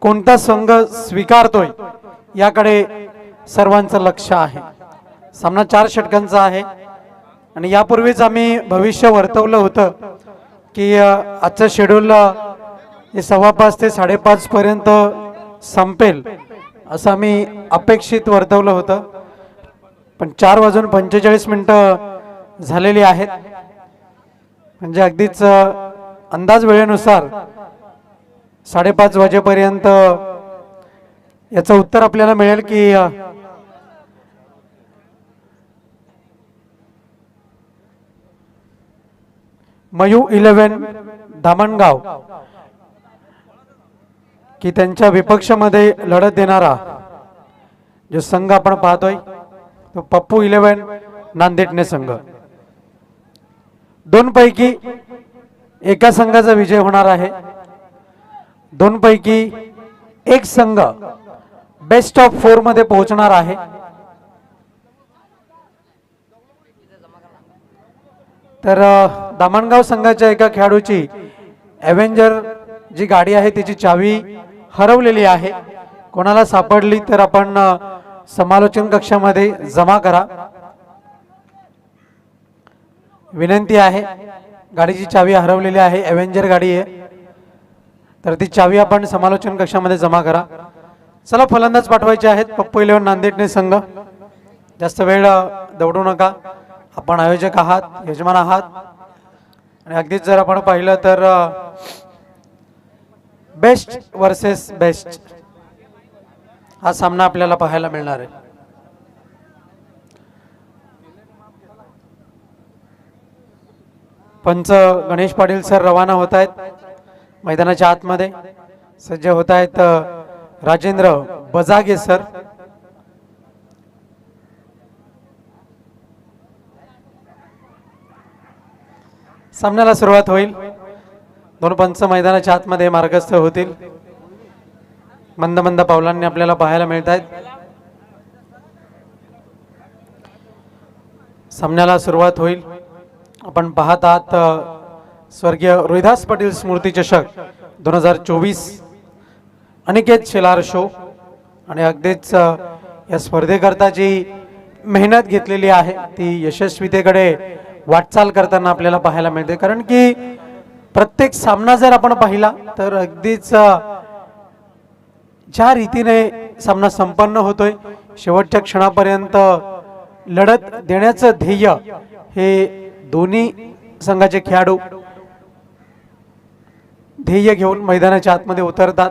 कोणता संघ स्वीकारतोय याकडे सर्वांचं लक्ष आहे। सामना 4 षटकांचा आहे आणि यापूर्वीच आम्ही भविष्य वर्तवलं होतं की आजचं शेड्यूल हे 5:15 ते 5:30 पर्यंत संपेल असं आम्ही अपेक्षित वर्तवलं होतं, पण 4:45 झालेली आहेत। म्हणजे अगदीच अंदाज वेळेनुसार 5:30 वाजेपर्यंत याचं उत्तर आपल्याला मिळेल की मयू 11 धामणगाव की त्यांच्या विपक्षामध्ये लढत देणारा जो संघ आपण पाहतोय तो पप्पू 11 नांदेडने संघ। दोन पैकी एका संघाचा विजय होणार आहे। दोन पैकी एक संघ बेस्ट ऑफ 4 मध्ये पोहोचणार आहे। तर दामणगाव संघाच्या एका खेळाडूची एव्हेंजर जी गाडी आहे त्याची चावी हरवलेली आहे। कोणाला सापडली तर आपण समालोचन कक्षामध्ये जमा करा, विनंती आहे। गाडीची चावी हरवलेली आहे, एव्हेंजर गाडी आहे, तर ती चावी आपण समालोचन कक्षामध्ये जमा करा। चला फलंदाज पाठवायचे आहेत पप्पू 11 नांदेडने संघ। जास्त वेळ दौडू नका, आपण आयोजक आहात, यजमान आहात आणि अगदीच जर आपण पाहिलं तर बेस्ट वर्सेस बेस्ट हा सामना आपल्याला पाहायला मिळणार आहे। पंच गणेश पाटील सर रवाना होत आहेत मैदानाच्या आतमध्ये। सज्ज होत आहेत राजेंद्र बजागे सर। सामन्याला सुरुवात होईल। दोन पंच मैदानाच्या आतमध्ये मार्गस्थ होतील। मंद मंद पावलांनी आपल्याला पाहायला मिळत आहेत। सामन्याला सुरुवात होईल। आपण पाहत आहात स्वर्गीय रोहिदास पाटील स्मृती चषक 2024 अनिकेत शेलार शो आणि अगदीच या स्पर्धेकरता जी मेहनत घेतलेली आहे ती यशस्वीतेकडे वाटचाल करताना आपल्याला पाहायला मिळते। कारण की प्रत्येक सामना जर आपण पाहिला तर अगदीच ज्या रीतीने सामना संपन्न होतोय शेवटच्या क्षणापर्यंत लढत देण्याचं ध्येय हे दोन्ही संघाचे खेळाडू ध्येय घेऊन मैदानाच्या आतमध्ये उतरतात।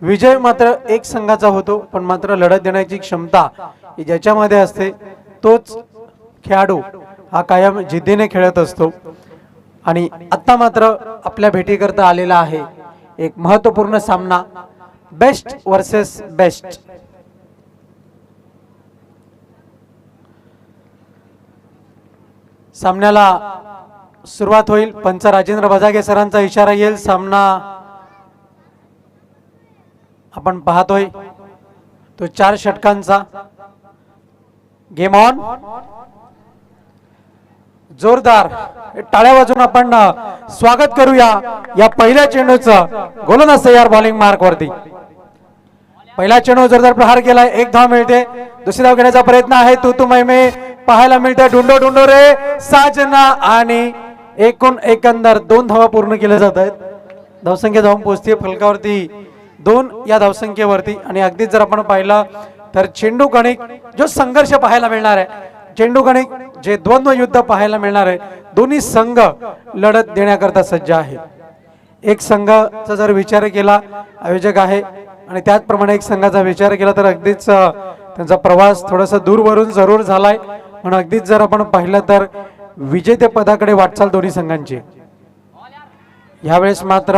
विजय मात्र एक संघाचा होतो, पण मात्र लढत देण्याची क्षमता ज्याच्यामध्ये असते तोच खेळाडू हा कायम जिद्दीने खेळत असतो। आणि आता मात्र आपल्या भेटीकरता आलेला आहे एक महत्त्वपूर्ण सामना, बेस्ट वर्सेस बेस्ट। सामन्याला सुरुवात होईल। पंच राजेंद्र बजागे सरांचा इशारा येईल। सामना आपण पाहतोय तो 4 षटकांचा। Game on. जोरदार टाळ्या वाजवून आपण स्वागत करूया या पहिल्या चेंडूचं। गोलंदाज तयार बॉलिंग मार्क वरती। पहिला चेंडू जोरदार प्रहार केलाय, 1 धाव मिळते। दुसरी धाव घेण्याचा प्रयत्न आहे, तू मैमे पाहायला मिळते। डुंडो डुंडो रे साजना आणि एकंदर 2 धावा पूर्ण केल्या जात आहेत। धावसंख्या जाऊन पोहोचते फलकावरती 2 या धावसंख्येवरती। आणि अगदीच जर आपण पाहिलं तर चेंडू गणिक जो संघर्ष पाहायला मिळणार आहे, चेंडू गणिक जे द्वंद्व युद्ध पाहायला मिळणार आहे, दोन्ही संघ लढत देण्याकरता सज्ज आहे। एक संघाचा जर विचार केला आयोजक आहे आणि त्याचप्रमाणे एक संघाचा विचार केला तर अगदीच त्यांचा प्रवास थोडासा दूरवरून जरूर झालाय, पण अगदीच जर आपण पाहिलं तर विजेतेपदाकडे वाटचाल दोन्ही संघांची। यावेळेस मात्र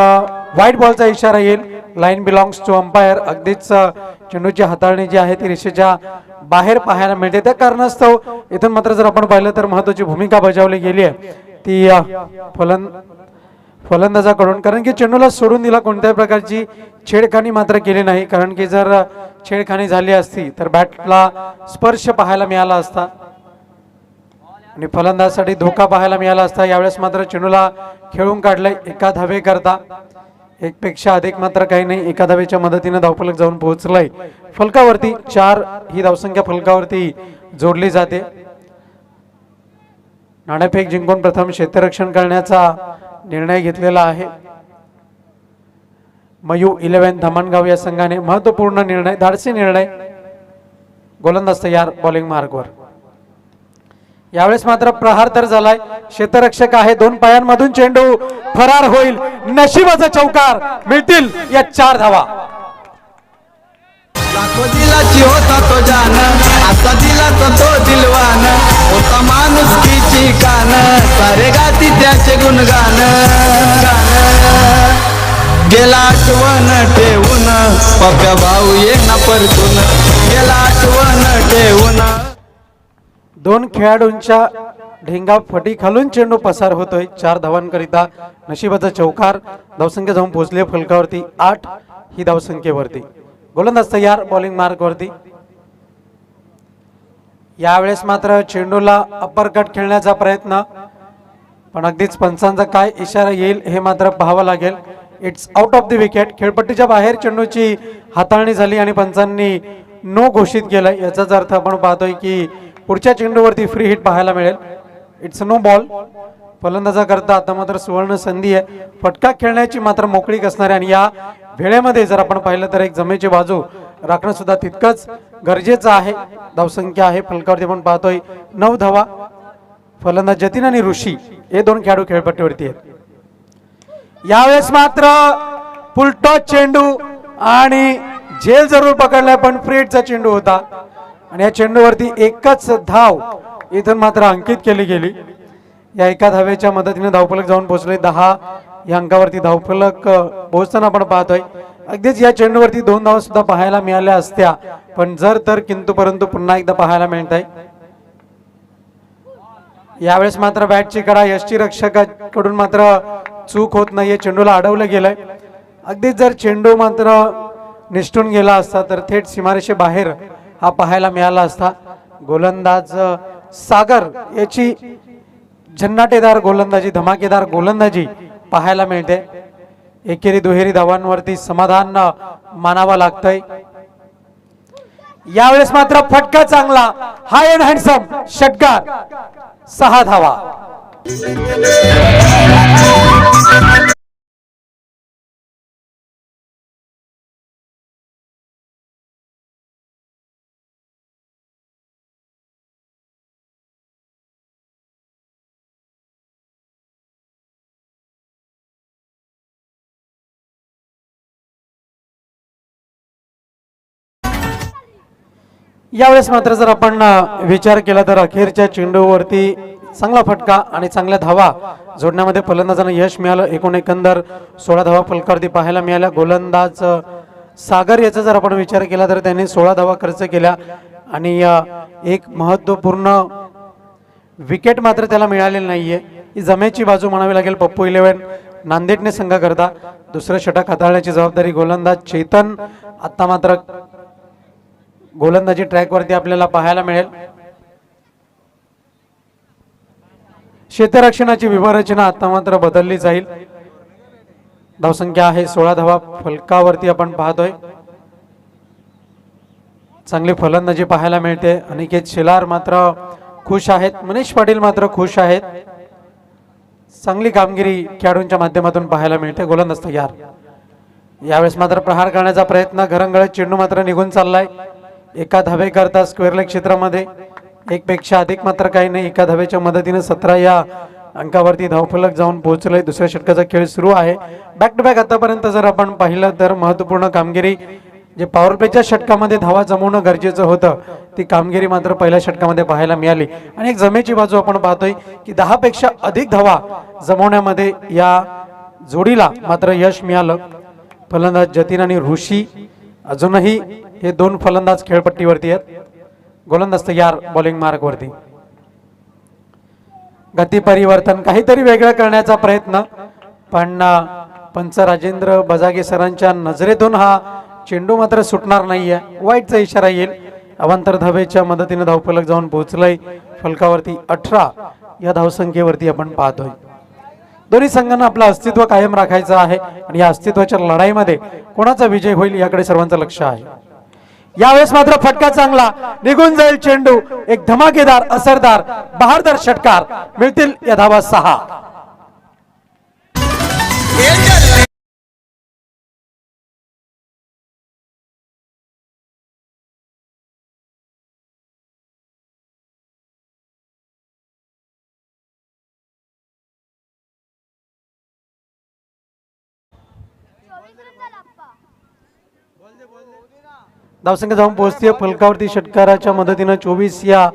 व्हाईट बॉलचा इशारा येईल। Line belongs to umpire. अगदीच चेंडूची हाताळणी जी आहे ती रेषेच्या बाहेर पाहायला मिळते। त्या कारणास्तव इथून मात्र जर आपण पाहिलं तर महत्त्वाची भूमिका बजावली गेली आहे ती फलंदाजाकडून, कारण की चेंडूला सोडून दिला, कोणत्याही प्रकारची छेडखानी मात्र केली नाही। कारण की जर छेडखानी झाली असती तर बॅटला स्पर्श पाहायला मिळाला असता आणि फलंदाजासाठी धोका पाहायला मिळाला असता। यावेळेस मात्र चेंडूला खेळून काढलंय एका धावे करता। एक पेक्षा अधिक मात्र काही नाही, एका धावेच्या मदतीने धावफलक जाऊन पोहोचलाय फलकावरती. 4 ही धावसंख्या फलकावरती जोडली जाते. नाणेफेक जिंकून प्रथम क्षेत्ररक्षण करण्याचा निर्णय घेतलेला आहे मयू 11 धामणगाव या संघाने. महत्वपूर्ण निर्णय, धाडसी निर्णय. गोलंदाज तयार बॉलिंग मार्कवर. यावेळेस मात्र प्रहार तर झालाय. क्षेत्ररक्षक आहे, 2 पायांमधून चेंडू फरार होईल. नशिबाचा चौकार, मिळतील या 4 धावा. लाखो दिलाची होता तो जान, आता दिलाचा तो दिलवान, होता माणुसकीची कान, सारे गाती त्याचे गुणगान. गेला आठवण ठेवून, पप्या भाऊ ये ना परतून, गेला आठवण ठेवून. 2 खेळाडूंच्या ढेंगा फटी खालून चेंडू पसार होतोय. 4 धावांकरिता नशिबाचा चौकार. धावसंख्या जाऊन पोहोचली फलकावरती 8 ही धावसंख्येवरती. गोलंदाज तयार बॉलिंग मार्क वरती. यावेळेस मात्र चेंडूला अप्परकट खेळण्याचा प्रयत्न, पण अगदीच पंचांचा काय इशारा येईल हे मात्र पाहावं लागेल. It's out of the wicket. खेळपट्टीच्या बाहेर चेंडूची हाताळणी झाली आणि पंचांनी नो घोषित केलं. याचाच अर्थ आपण पाहतोय की पुढच्या चेंडूवरती फ्री हिट पाहायला मिळेल. It's no ball. फलंदाजा करता आता मात्र सुवर्ण संधी आहे. फटका खेळण्याची मात्र मोकळीक असणार आहे आणि या वेळेमध्ये जर आपण पाहिलं तर एक जमेची बाजू राखणं सुद्धा तितकंच गरजेचं आहे. धावसंख्या आहे फलकावरती आपण पाहतोय 9 धावा. फलंदाज जतीन आणि ऋषी हे 2 खेळाडू खेळपट्टीवरती आहेत. यावेळेस मात्र फुलटॉस चेंडू आणि झेल जरूर पकडलाय, पण फ्री हिटचा चेंडू होता आणि या चेंडूवरती एकच धाव इथून मात्र अंकित केली गेली. या एका धावेच्या मदतीने धावफलक जाऊन पोहोचले. 10 या अंकावरती धावफलक पोहोचताना आपण पाहतोय. अगदीच या चेंडूवरती 2 धावा सुद्धा पाहायला मिळाल्या असत्या, पण जर तर किंतु परंतु पुन्हा एकदा पाहायला मिळत आहे. यावेळेस मात्र बॅटची कडा यष्टीरक्षकाकडून मात्र चूक होत नाहीये. चेंडूला अडवलं गेलंय. अगदीच जर चेंडू मात्र निष्ठून गेला असता तर थेट सीमारेषे बाहेर हा पाहायला मिळाला असता. गोलंदाज सागर याची झन्नाटेदार गोलंदाजी, धमाकेदार गोलंदाजी पाहायला मिळते. एकेरी दुहेरी धावांवरती समाधान मानावं लागतंय. यावेळेस मात्र फटका चांगला, हाय अँड हँडसम षटकार. 6 धावा. यावेळेस मात्र जर आपण विचार केला तर अखेरच्या चेंडूवरती चांगला फटका आणि चांगल्या धावा जोडण्यामध्ये फलंदाजांना यश मिळालं. एकंदर 16 धावा फलकावरती पाहायला मिळाल्या. गोलंदाज सागर याचा जर आपण विचार केला तर त्यांनी 16 धावा खर्च केल्या आणि एक महत्वपूर्ण विकेट मात्र त्याला मिळालेली नाहीये. ही जमेची बाजू म्हणावी लागेल. पप्पू 11 नांदेडने संघाकरता. दुसरं षटक हाताळण्याची जबाबदारी गोलंदाज चेतन. आता मात्र गोलंदाजी ट्रॅक वरती आपल्याला पाहायला मिळेल. क्षेत्ररक्षणाची विभारचना आता मात्र बदलली जाईल. धावसंख्या आहे 16 धावा फलकावरती आपण पाहतोय. चांगली फलंदाजी पाहायला मिळते. अनिकेत शेलार मात्र खुश आहेत. मनीष पाटील मात्र खुश आहेत. चांगली कामगिरी खेळाडूंच्या माध्यमातून पाहायला मिळते. गोलंदाज तयार. यावेळेस मात्र प्रहार करण्याचा प्रयत्न, घरंगळत चेंडू मात्र निघून चाललाय. एका धावेकरता स्क्वेअर लेग क्षेत्रामध्ये एक पेक्षा अधिक मात्र काही नाही. एका धावेच्या मदतीने 17 या अंकावरती धावफलक जाऊन पोहोचलंय. दुसऱ्या षटकाचा खेळ सुरू आहे. बॅक टू बॅक आतापर्यंत जर आपण पाहिलं तर महत्वपूर्ण कामगिरी, जे पॉवर प्लेच्या षटकामध्ये धावा जमवणं गरजेचं होतं ती कामगिरी मात्र पहिल्या षटकामध्ये पाहायला मिळाली. आणि एक जमेची बाजू आपण पाहतोय की 10 पेक्षा अधिक धावा जमवण्यामध्ये या जोडीला मात्र यश मिळालं. फलंदाज जतीन आणि ऋषी अजूनही हे 2 फलंदाज खेळपट्टीवरती आहेत. गोलंदाज तयार बॉलिंग मार्क वरती. गती परिवर्तन, काहीतरी वेगळं करण्याचा प्रयत्न, पण पंच राजेंद्र बजागे सरांच्या नजरेतून हा चेंडू मात्र सुटणार नाहीये. वाईटचा इशारा येईल. अवांतर धावेच्या मदतीने धावफलक जाऊन पोहोचलंय फलकावरती. 18 या धावसंख्येवरती आपण पाहतोय. दोन्ही संघांना आपलं अस्तित्व कायम राखायचं आहे आणि या अस्तित्वाच्या लढाईमध्ये कोणाचा विजय होईल याकडे सर्वांचं लक्ष आहे. यावेळेस मात्र फटका चांगला निघून जाईल चेंडू, एक धमाकेदार असरदार बहारदार षटकार, मिळतील या धावा 6. धावसंख्या जाऊन पोहोचते फलकावरती षटकाराच्या मदतीनं 24 या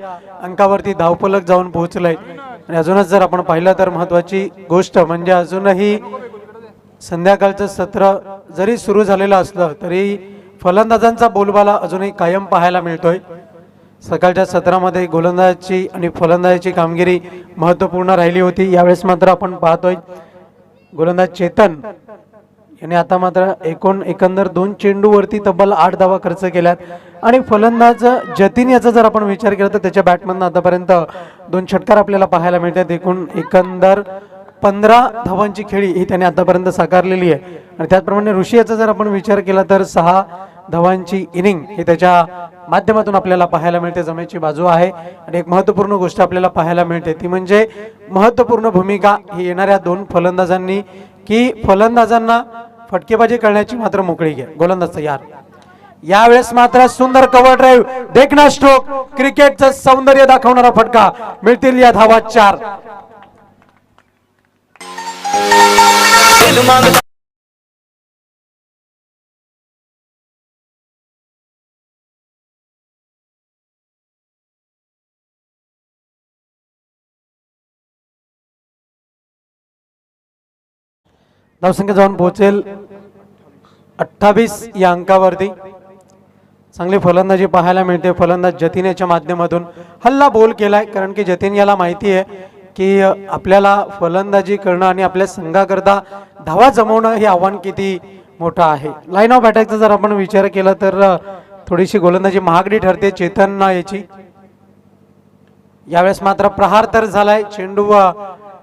अंकावरती धावफलक जाऊन पोहोचलाय. आणि अजूनच जर आपण पाहिलं तर महत्वाची गोष्ट म्हणजे अजूनही संध्याकाळचं सत्र जरी सुरू झालेलं असलं तरी फलंदाजांचा बोलबाला अजूनही कायम पाहायला मिळतोय. सकाळच्या सत्रामध्ये गोलंदाजाची आणि फलंदाजाची कामगिरी महत्त्वपूर्ण राहिली होती. यावेळेस मात्र आपण पाहतोय गोलंदाज चेतन याने आता मात्र एकंदर 2 चेंडूवरती तब्बल 8 धावा खर्च केल्यात आणि फलंदाज जतीन याचा जर आपण विचार केला तर त्याच्या बॅटमधनं आतापर्यंत 2 षटकार आपल्याला पाहायला मिळतात. एकंदर 15 धावांची खेळी ही त्याने आतापर्यंत साकारलेली आहे. आणि त्याचप्रमाणे ऋषी याचा जर आपण विचार केला तर 6 धावांची इनिंग ही त्याच्या माध्यमातून आपल्याला पाहायला मिळते. जमेची बाजू आहे आणि एक महत्त्वपूर्ण गोष्ट आपल्याला पाहायला मिळते ती म्हणजे महत्त्वपूर्ण भूमिका ही येणाऱ्या 2 फलंदाजांनी की फलंदाजांना फटकेबाजी करण्याची मात्र मोकळी घ्या. गोलंदाज तयार. यावेळेस मात्र सुंदर कव्हर ड्राईव्ह, देखना स्ट्रोक, क्रिकेटचं सौंदर्य दाखवणारा फटका, मिळतील या धावा 4. धावसंख्या जाऊन पोहोचेल 28 या अंकावरती. चांगली फलंदाजी पाहायला मिळते. फलंदाज जतीन याच्या माध्यमातून हल्ला बोल केलाय कारण की जतीन याला माहिती आहे की आपल्याला फलंदाजी करणं आणि आपल्या संघाकरता धावा जमवणं हे आव्हान किती मोठं आहे. लाईन ऑफ अटॅकचा जर आपण विचार केला तर थोडीशी गोलंदाजी महागडी ठरते चेतन याची. यावेळेस मात्र प्रहार तर झालाय, चेंडू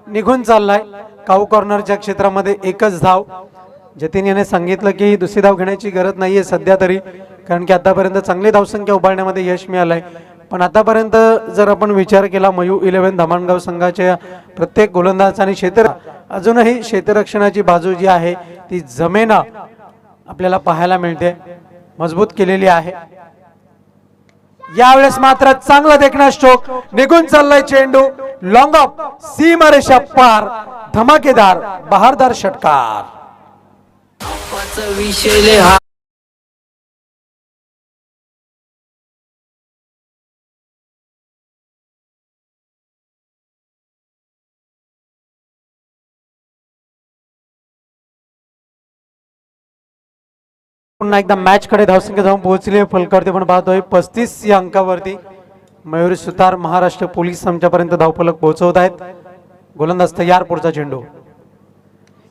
निघून चाललाय. काऊ कॉर्नरच्या क्षेत्रामध्ये एकच धाव. जतीन याने सांगितलं की दुसरी धाव घेण्याची गरज नाहीये सध्या तरी कारण की आतापर्यंत चांगली धावसंख्या उभारण्यामध्ये यश मिळालंय. पण आतापर्यंत जर आपण विचार केला मयू 11 धामणगाव संघाच्या प्रत्येक गोलंदाज आणि अजूनही क्षेत्ररक्षणाची बाजू जी आहे ती जमेना आपल्याला पाहायला मिळते, मजबूत केलेली आहे. यावेळेस मात्र चांगला देखना स्ट्रोक, निघून चाललाय चेंडू, लॉंग ऑफ, सीमारेषा पार, धमाकेदार बहारदार षटकार. पुन्हा एकदा मॅच कडे धावसंख्या जाऊन पोहोचली. फलकावरती पण पाहतोय 35 या अंकावरती मयूर सुतार महाराष्ट्र पोलीस आमच्यापर्यंत धावफलक पोहोचवत आहेत. गोलंदाज तयार, पुढचा चेंडू.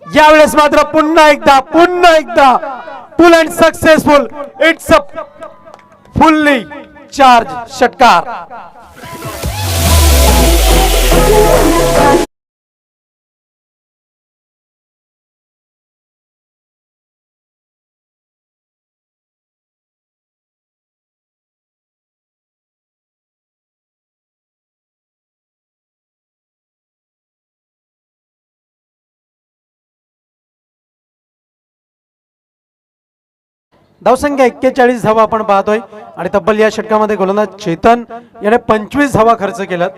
यावेळेस मात्र पुन्हा एकदा फुल and successful, it's a fully charge षटकार. धावसंख्या 41 धावा आपण पाहतोय आणि तब्बल या षटकामध्ये गोलंदाज चेतन याने 25 धावा खर्च केल्यात.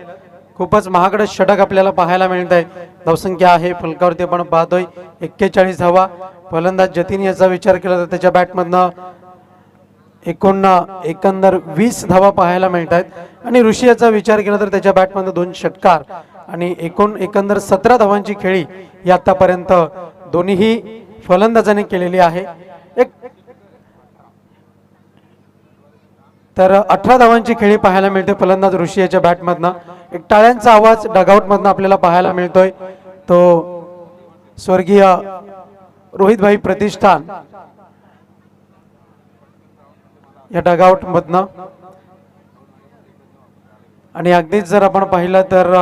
खूपच महागडं षटक आपल्याला पाहायला मिळत आहे. धावसंख्या आहे फलकावरती आपण पाहतोय 41 धावा. फलंदाज जतीन याचा विचार केला तर त्याच्या बॅटमधनं एकंदर 20 धावा पाहायला मिळत आहेत आणि ऋषी याचा विचार केला तर त्याच्या बॅटमधनं 2 षटकार आणि एकंदर 17 धावांची खेळी ही आतापर्यंत दोन्ही फलंदाजांनी केलेली आहे. तर 18 धावांची खेळी पाहायला मिळते फलंदाज ऋषी याच्या बॅटमधनं. एक टाळ्यांचा आवाज डगआउट मधनं आपल्याला पाहायला मिळतोय, तो स्वर्गीय रोहितभाई प्रतिष्ठान या डगआउट मधनं. आणि अगदीच जर आपण पाहिलं तर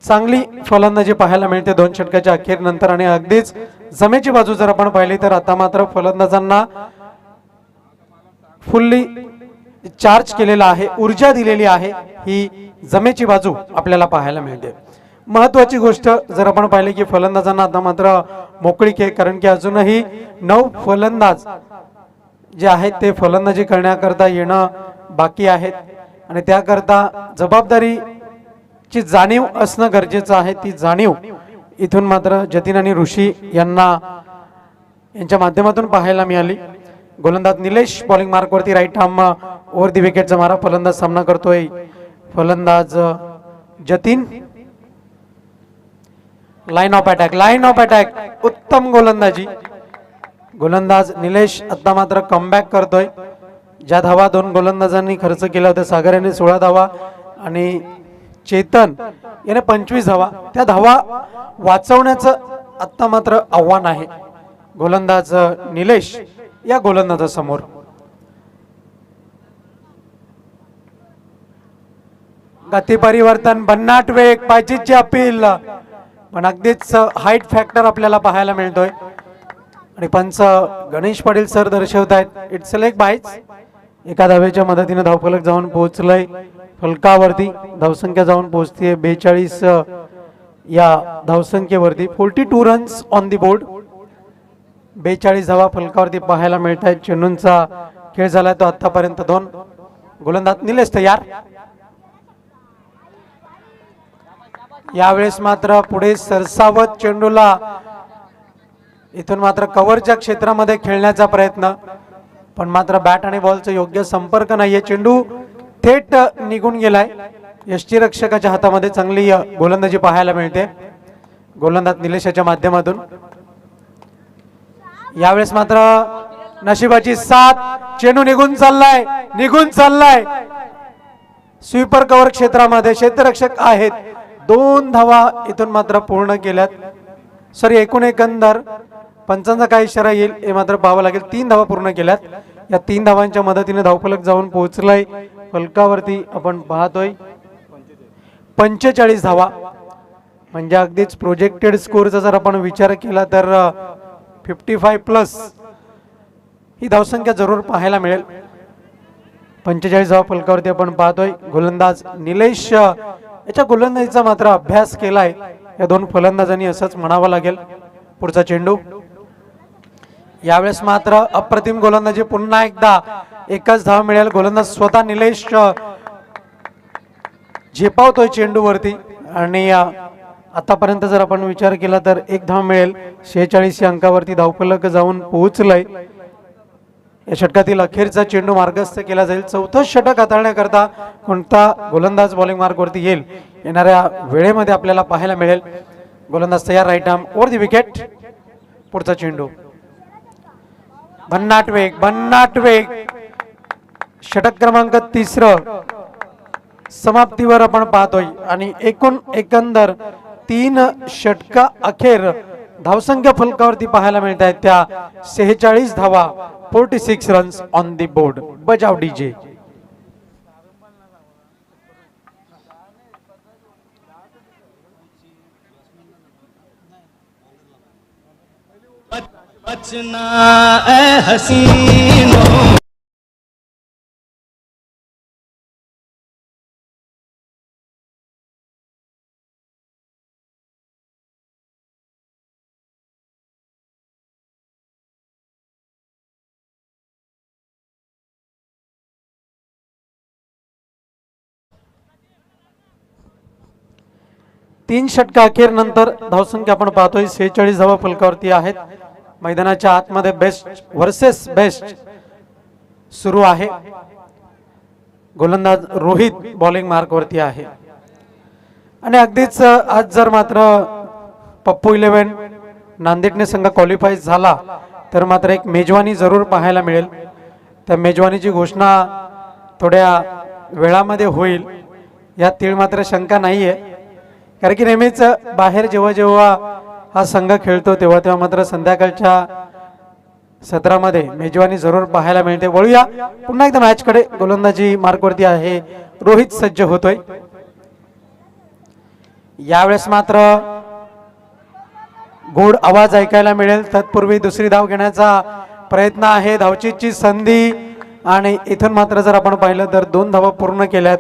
चांगली फलंदाजी पाहायला मिळते 2 षटकाच्या अखेर नंतर. आणि अगदीच जमेची बाजू जर आपण पाहिली तर आता मात्र फलंदाजांना फुल्ली चार्ज केलेला आहे, ऊर्जा दिलेली आहे. ही जमेची बाजू आपल्याला पाहायला मिळते. महत्वाची गोष्ट जर आपण पाहिली की फलंदाजांना आता मात्र मोकळीक आहे, कारण की अजूनही 9 फलंदाज जे आहेत ते फलंदाजी करण्याकरता येणं बाकी आहेत. आणि त्याकरता जबाबदारीची जाणीव असणं गरजेचं आहे. ती जाणीव इथून मात्र जतीन आणि ऋषी यांच्या माध्यमातून पाहायला मिळाली. गोलंदाज निलेश बॉलिंग मार्कवरती राईट आर्म ओव्हर दी विकेटचा मारा. फलंदाज सामना करतोय फलंदाज जतीन. लाईन ऑफ अटॅक उत्तम गोलंदाजी. गोलंदाज निलेश आता मात्र कमबॅक करतोय. ज्या धावा 2 गोलंदाजांनी खर्च केल्या होत्या, सागर याने 16 धावा आणि चेतन याने 25 धावा, त्या धावा वाचवण्याचं आता मात्र आव्हान आहे गोलंदाज निलेश या गोलंदाजासमोर. गती परिवर्तन, भन्नाट वेग, पायचीची अपील, पण अगदीच हाईट फॅक्टर आपल्याला पाहायला मिळतोय. आणि पंच गणेश पाटील सर दर्शवत आहेत इट्स अ लेग बाईट्स. एका धावेच्या मदतीने धावफलक जाऊन पोहोचलंय फलकावरती. धावसंख्या जाऊन पोहोचते 42 या धावसंख्येवरती. 42 रन्स ऑन दी बोर्ड. 42 धावा फलकावरती पाहायला मिळत आहेत. चेंडूंचा खेळ झालाय तो आतापर्यंत 2. गोलंदाज निलेश तयार. यावेळेस मात्र पुढे सरसावत चेंडूला इथून मात्र कव्हरच्या क्षेत्रामध्ये खेळण्याचा प्रयत्न, पण मात्र बॅट आणि बॉलचा योग्य संपर्क नाहीये. चेंडू थेट निघून गेलाय. यष्टीरक्षकाच्या हातामध्ये चांगली गोलंदाजी पाहायला मिळते गोलंदाज निलेशाच्या माध्यमातून. यावेळेस मात्र नशिबाची साथ, चेंडू निघून चाललाय स्वीपर कव्हर क्षेत्रामध्ये. क्षेत्ररक्षक आहेत. 2 धावा इथून मात्र पूर्ण केल्यात. सॉरी, एकंदर पंचांचा काय इशारा येईल हे मात्र पाहावं लागेल. 3 धावा पूर्ण केल्यात. या 3 धावांच्या मदतीने धावफलक जाऊन पोहोचलाय फलकावरती. आपण पाहतोय 45 धावा, म्हणजे अगदीच प्रोजेक्टेड स्कोरचा जर आपण विचार केला तर 55+ ही धावसंख्या जरूर पाहायला मिळेल. 45 धावा फलकावरती आपण पाहतोय. गोलंदाज निलेश याच्या गोलंदाजीचा मात्र अभ्यास केलाय या 2 फलंदाजांनी असंच म्हणावं लागेल. पुढचा चेंडू. यावेळेस मात्र अप्रतिम गोलंदाजी. पुन्हा एकदा एकच धाव मिळेल. गोलंदाज स्वतः निलेश झेपावतोय चेंडूवरती. आणि आतापर्यंत जर आपण विचार केला तर 1 धाव मिळेल. 46 या अंकावरती धावफलक जाऊन पोहोचलंय. या षटकातील अखेरचा चेंडू मार्गस्थ केला जाईल. 4थं षटक हाताळण्याकरता कोणता गोलंदाज बॉलिंग मार्कवरती येईल येणाऱ्या वेळेमध्ये आपल्याला पाहायला मिळेल. गोलंदाज तयार. Right arm over the wicket. पुढचा चेंडू. भन्नाट वेग. षटक क्रमांक 3 समाप्तीवर आपण पाहतोय. आणि एकंदर 3 षटका अखेर धावसंख्या फलकावरती पाहायला मिळत आहेत त्या 46 धावा. 46 रन्स ऑन दी बोर्ड. बजाव डीजे. बचना ए हसीनो. तीन षटका अखेर नंतर धावसंख्या आपण पाहतोय 46 धावा फलकावरती आहेत. मैदानाच्या आतमध्ये बेस्ट वर्सेस बेस्ट सुरू आहे. गोलंदाज रोहित बॉलिंग मार्कवरती आहे. आणि अगदीच आज जर मात्र पप्पू 11 नांदेडने संघ क्वालिफाय झाला तर मात्र एक मेजवानी जरूर पाहायला मिळेल. त्या मेजवानीची घोषणा थोड्या वेळामध्ये होईल यात तीळ मात्र शंका नाहीये. कारण की नेहमीच बाहेर जेव्हा हा संघ खेळतो तेव्हा मात्र संध्याकाळच्या सत्रामध्ये मेजवानी जरूर पाहायला मिळते. वळूया पुन्हा एकदा मॅच कडे. गोलंदाजी मार्कवरती आहे रोहित. सज्ज होतोय. यावेळेस मात्र गोड आवाज ऐकायला मिळेल. तत्पूर्वी दुसरी धाव घेण्याचा प्रयत्न आहे, धावचीची संधी. आणि इथून मात्र जर आपण पाहिलं तर 2 धावा पूर्ण केल्यात.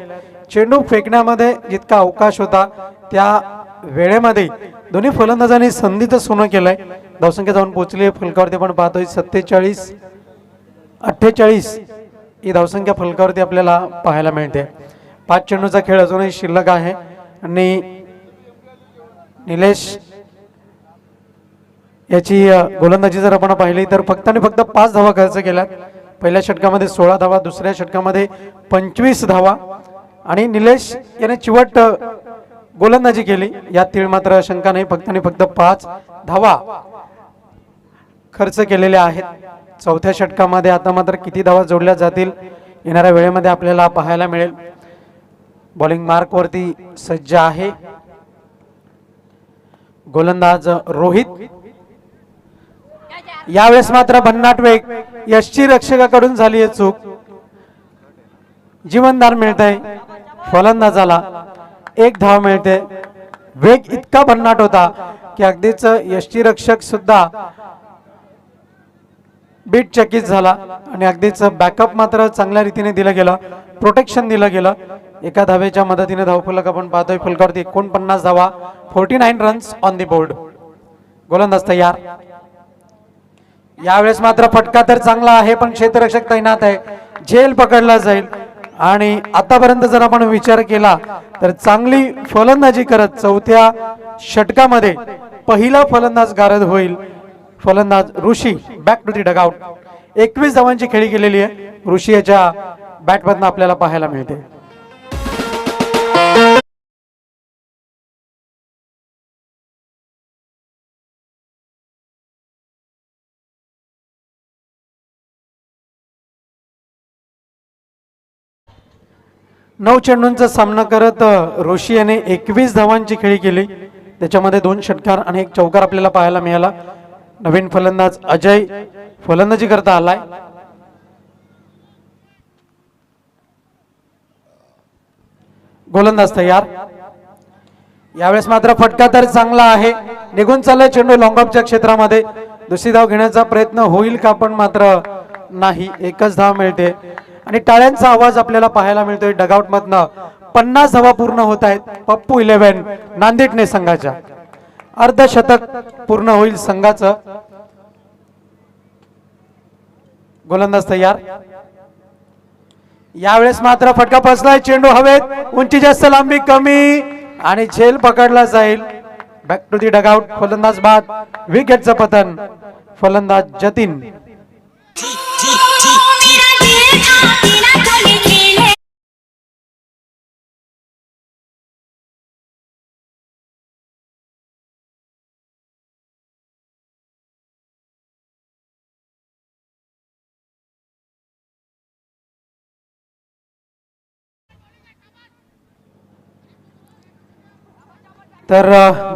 चेंडू फेकण्यामध्ये जितका अवकाश होता त्या वेळेमध्ये दोन्ही फलंदाजांनी संधीचं सोनं केलंय. धावसंख्या जाऊन पोहोचली फलकावरती आपण पाहतोय 47-48 ही धावसंख्या फलकावरती आपल्याला पाहायला मिळते. 5 चेंडूचा खेळ अजूनही शिल्लक आहे आणि निलेश याची गोलंदाजी जर आपण पाहिली तर फक्त आणि फक्त 5 धावा खर्च केल्यात. पहिल्या षटकामध्ये 16 धावा, दुसऱ्या षटकामध्ये 25 धावा आणि निलेश याने चिवट गोलंदाजी केली. यात तीळ मात्र शंका नाही, फक्त आणि फक्त 5 धावा खर्च केलेल्या आहेत. चौथ्या षटकामध्ये आता मात्र किती धावा जोडल्या जातील येणाऱ्या वेळेमध्ये आपल्याला पाहायला मिळेल. बॉलिंग मार्क वरती सज्ज आहे गोलंदाज रोहित. यावेळेस मात्र भन्नाट वेग, यष्टी रक्षकाकडून झाली आहे चूक. जीवनदान मिळतंय फलंदाजाला, 1 धाव मिळते. वेग इतका भन्नाट होता की अगदीच यष्टी रक्षक सुद्धा बीट चकित झाला आणि अगदीच बॅकअप मात्र चांगल्या रीतीने दिलं गेलं, प्रोटेक्शन दिलं गेलं. एका धावेच्या मदतीने धावफलक आपण पाहतोय फलकावरती 49 धावा, 49 रन्स ऑन द बोर्ड. गोलंदाज तयार. यावेळेस मात्र फटका तर चांगला आहे पण क्षेत्ररक्षक तैनात आहे, झेल पकडला जाईल. आणि आतापर्यंत जर आपण विचार केला तर चांगली फलंदाजी करत चौथ्या षटकामध्ये पहिला फलंदाज गारद होईल फलंदाज Rishi. Back to the dugout. 21 धावांची खेळी केलेली आहे ऋषी याच्या बॅटमधून आपल्याला पाहायला मिळते. नऊ चेंडूंचा सामना करत ऋषी याने 21 धावांची खेळी केली. त्याच्यामध्ये 2 षटकार आणि 1 चौकार आपल्याला पाहायला मिळाला. नवीन फलंदाज अजय फलंदाजी करता आलाय. गोलंदाज तयार. यावेळेस मात्र फटका तर चांगला आहे, निघून चाललाय चेंडू लॉंग ऑफच्या क्षेत्रामध्ये. दुसरी धाव घेण्याचा प्रयत्न होईल का, पण मात्र नाही, 1च धाव मिळते. आणि टाळ्यांचा आवाज आपल्याला पाहायला मिळतोय डगआउट मधनं. 50 धावा पूर्ण होत आहेत पप्पू 11 नांदेडने संघाच्या. अर्धशतक पूर्ण होईल संघाचं. गोलंदाज तयार. यावेळेस मात्र फटका फसलाय, चेंडू हवेत, उंची जास्त लांबी कमी आणि झेल पकडला जाईल. Back to the dugout. फलंदाज बाद, विकेटचं पतन फलंदाज जतीन. तर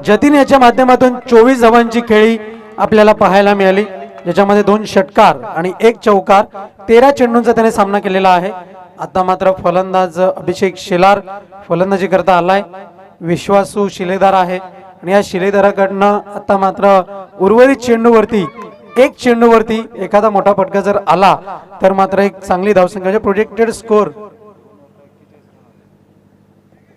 जतीन याच्या माध्यमातून 24 धावांची खेळी आपल्याला पाहायला मिळाली, ज्याच्यामध्ये 2 षटकार आणि 1 चौकार. 13 चेंडूंचा त्याने सामना केलेला आहे. आता मात्र फलंदाज अभिषेक शेलार फलंदाजी करता आलाय. विश्वासू शिलेदार आहे आणि या शिलेदाराकडनं आता मात्र उर्वरित चेंडूवरती 1 चेंडूवरती एखादा मोठा फटका जर आला तर मात्र एक चांगली धावसंख्या, प्रोजेक्टेड स्कोर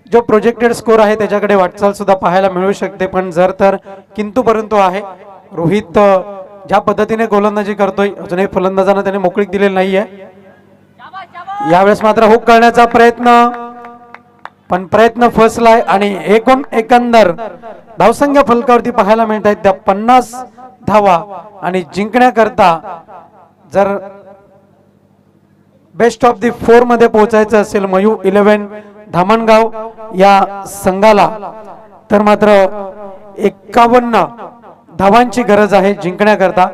जो प्रोजेक्टेड स्कोर आहे त्याच्याकडे वाटचाल सुद्धा पाहायला मिळू शकते. पण जर तर किंतु परंतु आहे. रोहित ज्या पद्धतीने गोलंदाजी करतोय, अजूनही फलंदाजांना त्याने मोकळीक दिलेली नाहीये. यावेळेस मात्र हुक करण्याचा प्रयत्न, पण प्रयत्न फसलाय आणि एकंदर धावसंख्या फलकावरती पाहायला मिळत आहेत त्या 50 धावा. आणि जिंकण्याकरता जर बेस्ट ऑफ दी 4 मध्ये पोहोचायचं असेल मयू 11 धामणगाव या संघाला, तर मात्र 51 धावांची गरज आहे जिंकण्याकरता.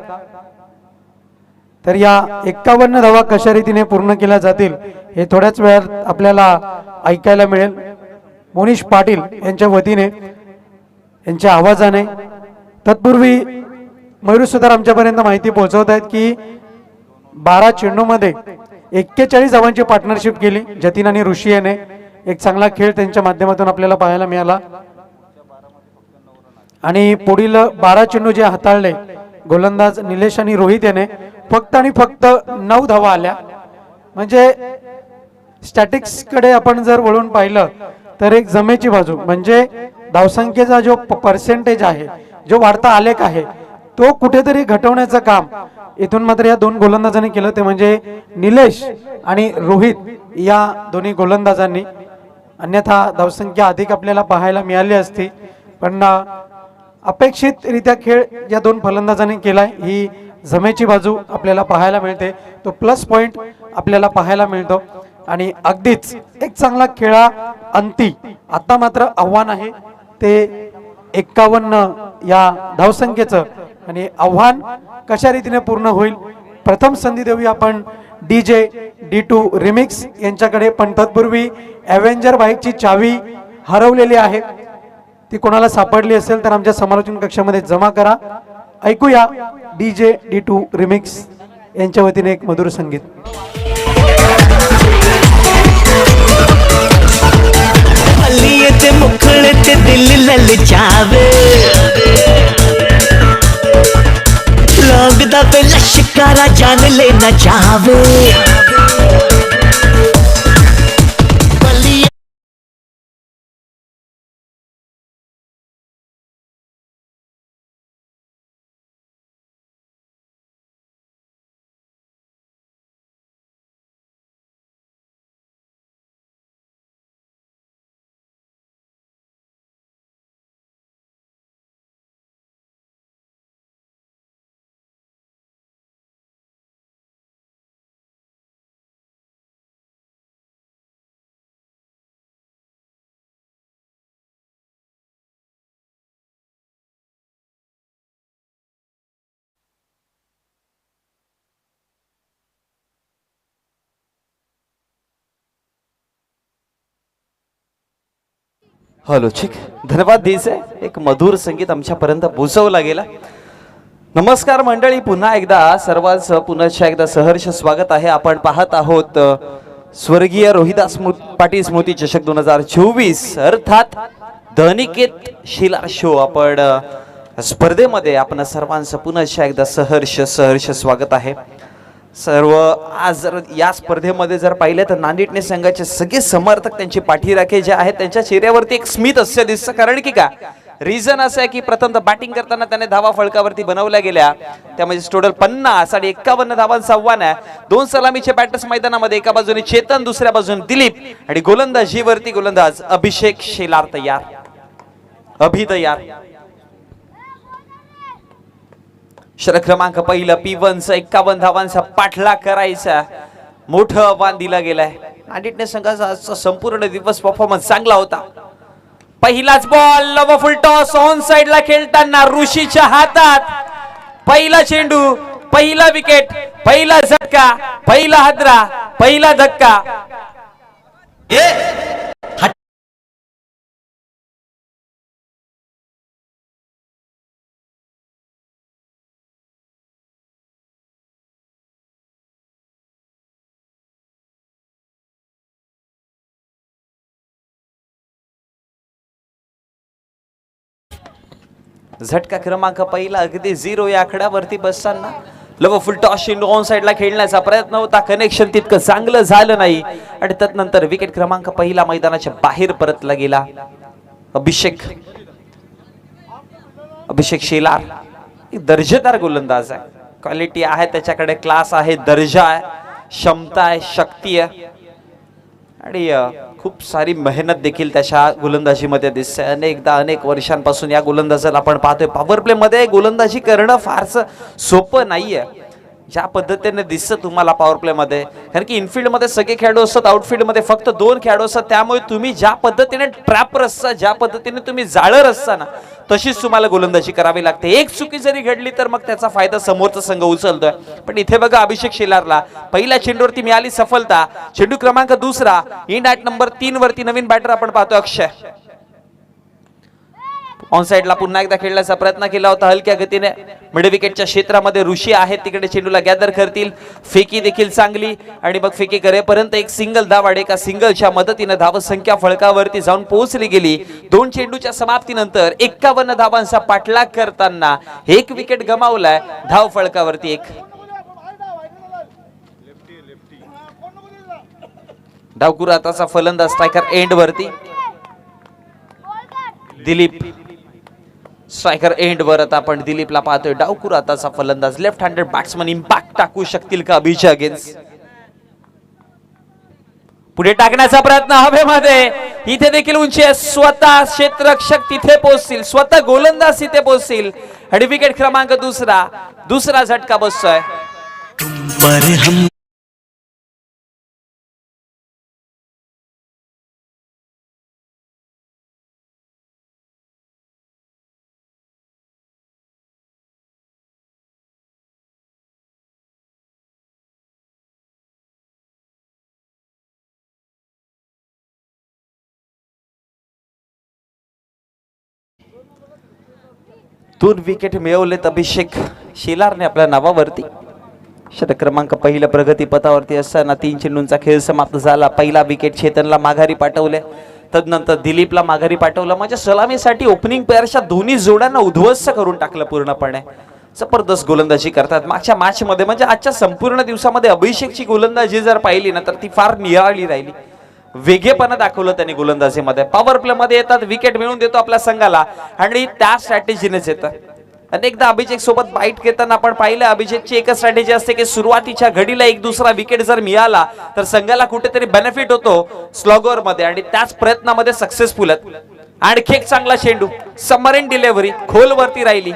तर या 51 धावा कशा रीतीने पूर्ण केल्या जातील हे थोड्याच वेळात आपल्याला ऐकायला मिळेल. मोनिश पाटील यांच्या वतीने, यांच्या आवाजाने. तत्पूर्वी मयूर सुतार आमच्यापर्यंत माहिती पोहोचवत आहेत की 12 चेंडूमध्ये 41 धावांची पार्टनरशिप केली जतीन आणि ऋषी याने. एक चांगला खेळ त्यांच्या माध्यमातून आपल्याला पाहायला मिळाला. आणि पुढील 12 चेंडू जे हाताळले गोलंदाज निलेश आणि रोहित याने फक्त आणि फक्त 9 धावा आल्या. म्हणजे स्टॅटिक्स कडे आपण जर वळून पाहिलं तर एक जमेची बाजू म्हणजे धावसंख्येचा जो पर्सेंटेज आहे, जो वाढता आलेख आहे, तो कुठेतरी घटवण्याचं काम इथून मात्र या दोन गोलंदाजांनी केलं, ते म्हणजे निलेश आणि रोहित या दोन्ही गोलंदाजांनी. अन्यथा धावसंख्या अधिक आपल्याला पाहायला मिळाली असती, पण अपेक्षितरित्या खेळ या दोन फलंदाजांनी केलाय. ही जमेची बाजू आपल्याला पाहायला मिळते, तो प्लस पॉइंट आपल्याला पाहायला मिळतो. आणि अगदीच एक चांगला खेळा अंती आता मात्र आव्हान आहे ते 51 या धावसंख्येचं, आणि आव्हान कशा रीतीने पूर्ण होईल. प्रथम संधी देऊया आपण DJ D2 रिमिक्स यांच्याकडे, पण तत्पूर्वी ॲव्हेंजर बाईकची चावी हरवलेली आहे, ती कोणाला सापडली असेल तर आमच्या समालोचन कक्षामध्ये जमा करा. ऐकूया DJ D2 रिमिक्स यांच्या वतीने एक मधुर संगीत. अलिए ते मुखड़े ते दिल ललचावे, लगदा पे लश्कारा जान लेना चाहवे. हॅलो ठीक, धन्यवाद दीचे. एक मधुर संगीत आमच्यापर्यंत पोहोचवला गेला. नमस्कार मंडळी, पुन्हा एकदा सर्वांचं पुनश्च एकदा सहर्ष स्वागत आहे. आपण पाहत आहोत स्वर्गीय रोहिदास पाटील स्मृती चषक 2024 अर्थात धनिकेत शिलार शो. आपण स्पर्धेमध्ये आपण सर्वांचं पुनश्च एकदा सहर्ष स्वागत आहे. सर्व आज जर या स्पर्धेमध्ये जर पाहिले तर नांदेडने संघाचे सगळे समर्थक, त्यांचे पाठीराखे जे आहेत त्यांच्या चेहऱ्यावरती एक स्मित हास्य दिसतं. कारण की का रिझन असं आहे की प्रथम बॅटिंग करताना त्याने धावा फळकावरती बनवल्या गेल्या, त्यामध्ये टोटल 50 आणि 51 धावांचं आव्हान आहे. 2 सलामीचे बॅटर्स मैदानामध्ये, एका बाजूने चेतन, दुसऱ्या बाजूने दिलीप, आणि गोलंदाजीवरती गोलंदाज अभिषेक शेलार तयार, अभि तयार. षटक क्रमांक पहिलं P1चं 51 धावांचा पाठलाग करायचा मोठं आव्हान दिलं गेलंय. नांदेडने संघाचा आजचा संपूर्ण दिवस परफॉर्मन्स चांगला होता. पहिलाच ball, love full toss on साइडला खेळताना ऋषीच्या हातात पहिला चेंडू, पहिला विकेट, पहिला झटका, पहिला हादरा, पहिला धक्का. झटका क्रमांक पहिला अगदी 0 या आकड्यावरती बसताना लव फुल टॉस चेंडू ऑन साइडला खेळण्याचा प्रयत्न होता, कनेक्शन तितकं चांगलं झालं नाही, आणि त्यानंतर विकेट क्रमांक पहिला मैदानाच्या बाहेर परतला गेला. अभिषेक शेलार दर्जेदार गोलंदाज आहे, क्वालिटी आहे त्याच्याकडे, क्लास आहे, दर्जा आहे, क्षमता आहे, शक्ती आहे, आणि खूप सारी मेहनत देखील त्याच्या गोलंदाजीमध्ये दिसते. अनेक वर्षांपासून या गोलंदाजाला आपण पाहतोय. पॉवर प्ले मध्ये गोलंदाजी करणं फारसं सोपं नाहीये, ज्या पद्धतीने दिसतं तुम्हाला पॉवर प्ले मध्ये. कारण की इनफिल्ड मध्ये सगळे खेळाडू असतात, आउटफिल्ड मध्ये फक्त 2 खेळाडू असतात. त्यामुळे तुम्ही ज्या पद्धतीने ट्रॅपर असता, ज्या पद्धतीने तुम्ही जाळर असता ना, तशीच तुम्हाला गोलंदाजी करावी लागते. एक चुकी जरी घडली तर मग त्याचा फायदा समोरचा संघ उचलतोय. पण इथे बघा अभिषेक शेलारला पहिल्या चेंडूवरती मिळाली सफलता. चेंडू क्रमांक 2 इन ॲट नंबर 3 वरती नवीन बॅटर आपण पाहतो अक्षय. ऑन साइडला पुन्हा एकदा खेळण्याचा प्रयत्न केला होता हलक्या गतीने. मिड विकेटच्या क्षेत्रामध्ये ऋषी आहेत, तिकडे चेंडूला गॅदर करतील. फेकी देखील चांगली आणि मग फेकी करेपर्यंत एक सिंगल धाव आणि एका सिंगलच्या मदतीने धावसंख्या फळकावरती जाऊन पोहोचली गेली. 2 चेंडूच्या समाप्तीनंतर 51 धावांचा पाठलाग करताना 1 विकेट गमावलाय. धाव फळकावरती 1. डावकुरा आताचा फलंदाज स्ट्रायकर एंड वरती. दिलीप स्ट्रायकर एंड वर. आता आपण दिलीपला पाहतोय. डावकुरा आताचा फलंदाज लेफ्ट हँडेड बॅट्समन इम्पॅक्ट टाकू शकतील का अभिच्या अगेन्स्ट. पुढे टाकण्याचा प्रयत्न हवेमध्ये. इथे देखील उंची आहे. स्वतः क्षेत्ररक्षक तिथे पोहोचतील, स्वतः गोलंदाज तिथे पोहोचतील आणि विकेट क्रमांक दुसरा झटका बसतोय. पर हम दोन विकेट मिळवलेत अभिषेक शेलारने आपल्या नावावरती. षटक क्रमांक पहिल्या प्रगती पथावरती असताना 3 चेंडूंचा खेळ समाप्त झाला. पहिला विकेट चेतनला माघारी पाठवले, तदनंतर दिलीपला माघारी पाठवलं. म्हणजे सलामीसाठी ओपनिंग पेअरच्या दोन्ही जोड्यांना उद्ध्वस्त करून टाकलं पूर्णपणे. जबरदस्त गोलंदाजी करतात मागच्या मॅच मध्ये. म्हणजे आजच्या संपूर्ण दिवसामध्ये अभिषेकची गोलंदाजी जर पाहिली ना तर ती फार निराळी राहिली. वेगळेपणा दाखवलं त्यांनी गोलंदाजीमध्ये. पॉवर प्ले मध्ये येतात, विकेट मिळवून देतो आपल्या संघाला आणि त्या स्ट्रॅटेजीनेच येतात. अनेकदा अभिषेक सोबत बाईट घेताना आपण पाहिलं अभिषेकची एकच स्ट्रॅटेजी असते की सुरुवातीच्या घडीला एक दुसरा विकेट जर मिळाला तर संघाला कुठेतरी बेनिफिट होतो स्लॉगर मध्ये आणि त्याच प्रयत्नामध्ये सक्सेसफुल आहेत. आणखी एक चांगला चेंडू, सबमरीन डिलिव्हरी खोलवरती राहिली.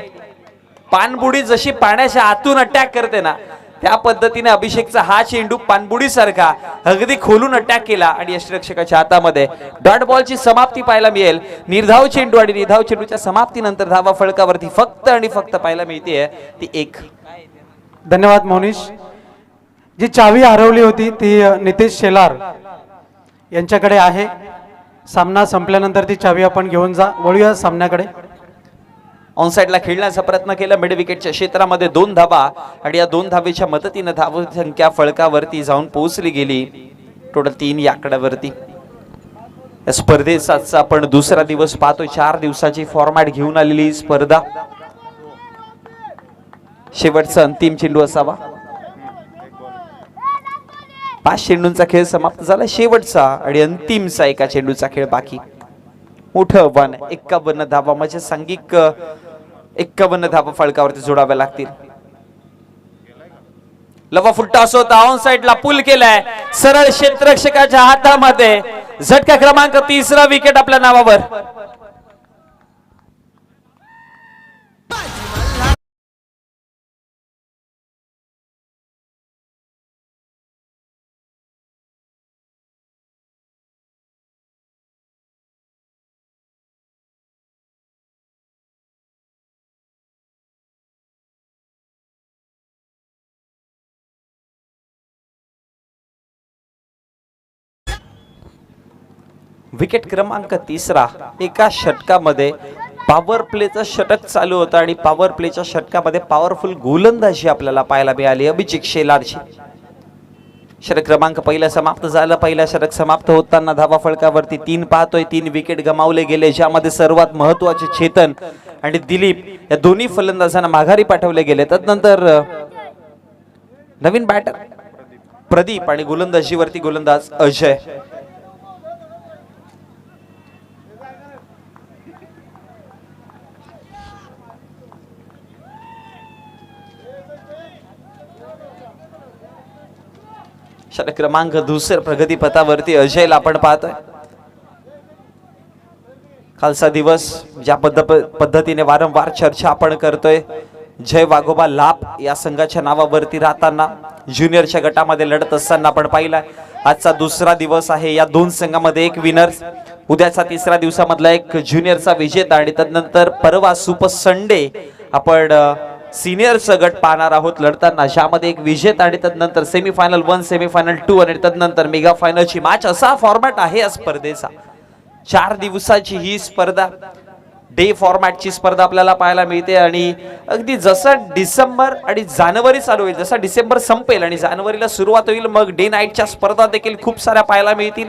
पाणबुडी जशी पाण्याच्या आतून अटॅक करते ना त्या पद्धतीने अभिषेकचा हा चेंडू पाणबुडी सारखा अगदी खोलून अटॅक केला आणि यष्टिरक्षकाच्या हातामध्ये डॉट बॉलची समाप्ती पाहायला मिळेल. निर्धाव चेंडू आणि निर्धाव चेंडूच्या समाप्तीनंतर धावा फळकावरती फक्त आणि फक्त पाहायला मिळते ती 1. धन्यवाद मोनिश. जी चावी हरवली होती ती नितेश शेलार यांच्याकडे आहे. सामना संपल्यानंतर ती चावी आपण घेऊन जा. वळूया सामन्याकडे. ऑन साइडला खेळण्याचा प्रयत्न केला मिड विकेटच्या क्षेत्रामध्ये 2 धावा आणि या 2 धावेच्या मदतीने धाव संख्या फळकावरती जाऊन पोहोचली गेली. टोटल 3 या आकड्यावरती. या स्पर्धेचा आपण दुसरा दिवस पाहतोय. 4 दिवसाची फॉर्मॅट घेऊन आलेली स्पर्धा. शेवटचा अंतिम चेंडू असावा. 5 चेंडूंचा खेळ समाप्त झाला. शेवटचा आणि अंतिमचा एका चेंडूचा खेळ बाकी. मोठं आव्हान 51 धावा. म्हणजे सांघिक 51 धावा फळकावरती जोडाव्या लागतील. लवा फुट्टा होता. ऑन साइडला पुल केलाय सरळ क्षेत्ररक्षकाच्या हातामध्ये. झटका क्रमांक 3 विकेट आपल्या नावावर. विकेट क्रमांक 3. एका षटकामध्ये पॉवर प्लेचं षटक चालू होतं आणि पॉवर प्लेच्या षटकामध्ये पॉवरफुल गोलंदाजी आपल्याला पाहायला मिळाली अभिषेक शेलारची. षटक क्रमांक पहिला समाप्त झालं. पहिला षटक समाप्त होताना धावा फळकावरती 3 पाहतोय. 3 विकेट गमावले गेले, ज्यामध्ये सर्वात महत्वाचे चेतन आणि दिलीप या दोन्ही फलंदाजांना माघारी पाठवले गेले. तदनंतर नवीन बॅटर प्रदीप आणि गोलंदाजीवरती गोलंदाज अजय. षटक क्रमांक 2 प्रगती पथावरती अजयला आपण पाहतोय. कालचा दिवस ज्या पद्धतीने वारंवार चर्चा आपण करतोय. जय वाघोबा लाभ या संघाच्या नावावरती राहताना ज्युनियरच्या गटामध्ये लढत असताना आपण पाहिला. आजचा दुसरा दिवस आहे. या 2 संघामध्ये एक विनर, उद्याचा 3रा दिवसामधला एक ज्युनियरचा विजेता आणि तदनंतर परवा सुपर संडे आपण सिनियरचा गट पाहणार आहोत लढताना, ज्यामध्ये एक विजेता आणि तदनंतर सेमीफायनल 1, सेमीफायनल 2 आणि तदनंतर मेगा फायनलची मॅच. असा फॉर्मॅट आहे या स्पर्धेचा. 4 दिवसाची ही स्पर्धा डे फॉर्मॅटची स्पर्धा आपल्याला पाहायला मिळते आणि अगदी जसं डिसेंबर आणि जानेवारी चालू होईल, जसं डिसेंबर संपेल आणि जानेवारीला सुरुवात होईल, मग डे नाईटच्या स्पर्धा देखील खूप साऱ्या पाहायला मिळतील.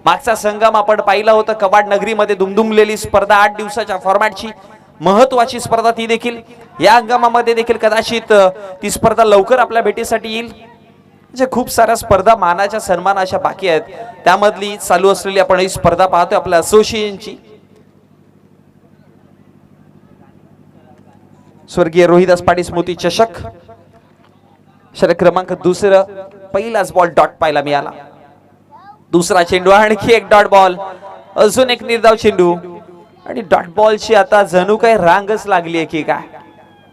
मागचा संगम आपण पाहिला होता कवाड नगरीमध्ये दुमदुमलेली स्पर्धा 8 दिवसाच्या फॉर्मॅटची महत्वाची स्पर्धा, ती देखील या हंगामामध्ये देखील कदाचित ती स्पर्धा लवकर आपल्या भेटीसाठी येईल. म्हणजे खूप साऱ्या स्पर्धा मानाच्या सन्मानाच्या बाकी आहेत, त्यामधली चालू असलेली आपण ही स्पर्धा पाहतोय आपल्या असोसिएशनची. स्वर्गीय रोहिदास पाटील स्मृती चषक, षटक क्रमांक 2, पहिलाच बॉल डॉट पाहायला मिळाला. दुसरा चेंडू, आणखी एक डॉट बॉल, अजून एक निर्धाव चेंडू आणि डॉट बॉलची आता जणू काही रांगच लागली आहे की काय.